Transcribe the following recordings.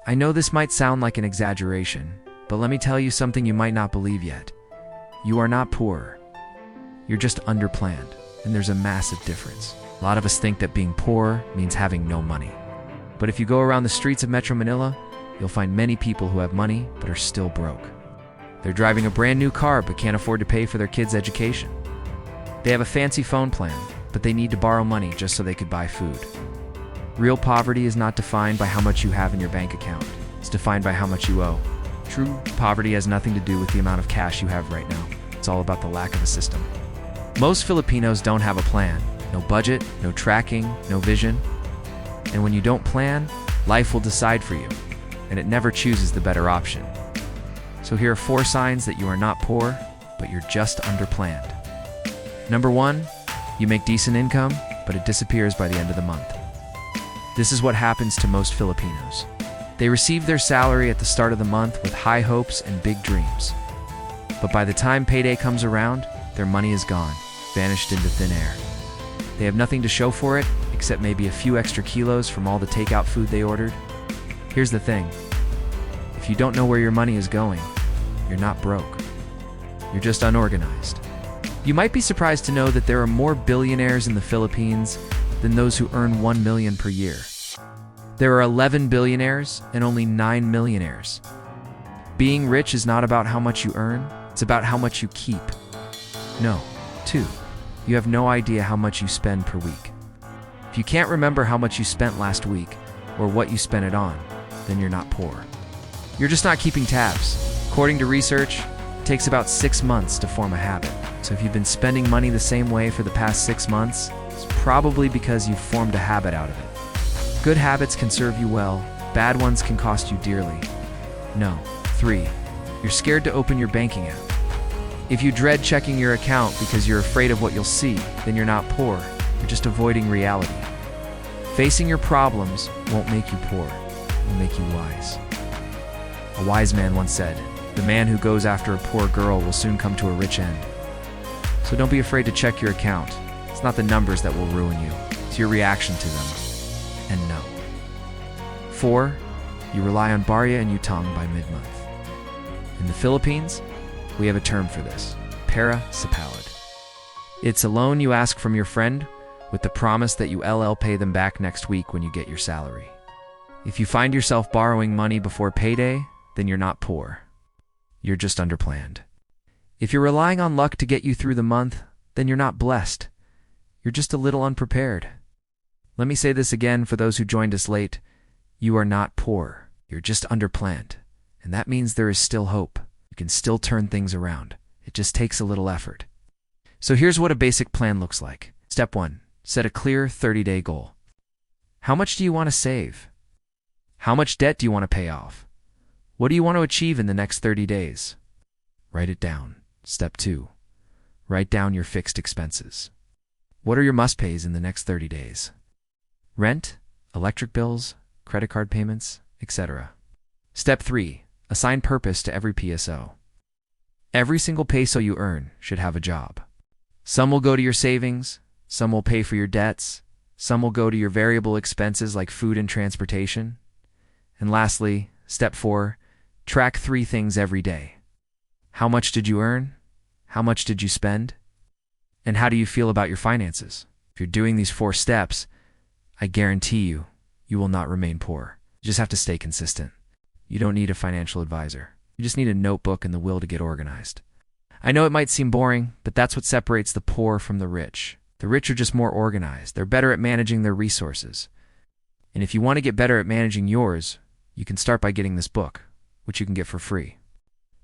I know this might sound like an exaggeration, but let me tell you something you might not believe yet. You are not poor. You're just underplanned, and there's a massive difference. A lot of us think that being poor means having no money. But if you go around the streets of Metro Manila, you'll find many people who have money but are still broke. They're driving a brand new car but can't afford to pay for their kids' education. They have a fancy phone plan, but they need to borrow money just so they could buy food. Real poverty is not defined by how much you have in your bank account. It's defined by how much you owe. True poverty has nothing to do with the amount of cash you have right now. It's all about the lack of a system. Most Filipinos don't have a plan. No budget, no tracking, no vision. And when you don't plan, life will decide for you, and it never chooses the better option. So here are 4 signs that you are not poor, but you're just underplanned. Number 1, you make decent income, but it disappears by the end of the month. This is what happens to most Filipinos. They receive their salary at the start of the month with high hopes and big dreams. But by the time payday comes around, their money is gone, vanished into thin air. They have nothing to show for it, except maybe a few extra kilos from all the takeout food they ordered. Here's the thing. If you don't know where your money is going, you're not broke. You're just unorganized. You might be surprised to know that there are more billionaires in the Philippines than those who earn 1 million per year. There are 11 billionaires and only 9 millionaires. Being rich is not about how much you earn, it's about how much you keep. No. 2. You have no idea how much you spend per week. If you can't remember how much you spent last week, or what you spent it on, then you're not poor. You're just not keeping tabs. According to research, it takes about 6 months to form a habit. So if you've been spending money the same way for the past 6 months, it's probably because you've formed a habit out of it. Good habits can serve you well, bad ones can cost you dearly. No. 3. You're scared to open your banking app. If you dread checking your account because you're afraid of what you'll see, then you're not poor, you're just avoiding reality. Facing your problems won't make you poor, it will make you wise. A wise man once said, "The man who goes after a poor girl will soon come to a rich end." So don't be afraid to check your account. It's not the numbers that will ruin you, it's your reaction to them. And no. 4. You rely on barya and utang by mid-month. In the Philippines, we have a term for this, Pera sa palad. It's a loan you ask from your friend with the promise that you'll pay them back next week when you get your salary. If you find yourself borrowing money before payday, then you're not poor. You're just underplanned. If you're relying on luck to get you through the month, then you're not blessed. You're just a little unprepared. Let me say this again for those who joined us late. You are not poor. You're just underplanned. And that means there is still hope. You can still turn things around. It just takes a little effort. So here's what a basic plan looks like. Step 1. Set a clear 30-day goal. How much do you want to save? How much debt do you want to pay off? What do you want to achieve in the next 30 days? Write it down. Step 2. Write down your fixed expenses. What are your must-pays in the next 30 days? Rent, electric bills, credit card payments, etc. Step 3. Assign purpose to every PSO. Every single peso you earn should have a job. Some will go to your savings, some will pay for your debts, some will go to your variable expenses like food and transportation. And lastly, step 4, track 3 things every day. How much did you earn? How much did you spend? And how do you feel about your finances? If you're doing these 4 steps, I guarantee you, you will not remain poor. You just have to stay consistent. You don't need a financial advisor. You just need a notebook and the will to get organized. I know it might seem boring, but that's what separates the poor from the rich. The rich are just more organized. They're better at managing their resources. And if you want to get better at managing yours, you can start by getting this book, which you can get for free.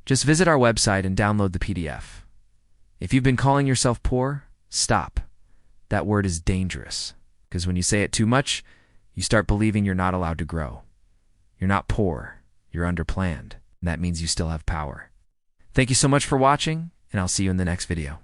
Just visit our website and download the PDF. If you've been calling yourself poor, stop. That word is dangerous, because when you say it too much, you start believing you're not allowed to grow. You're not poor. You're underplanned, and that means you still have power. Thank you so much for watching, and I'll see you in the next video.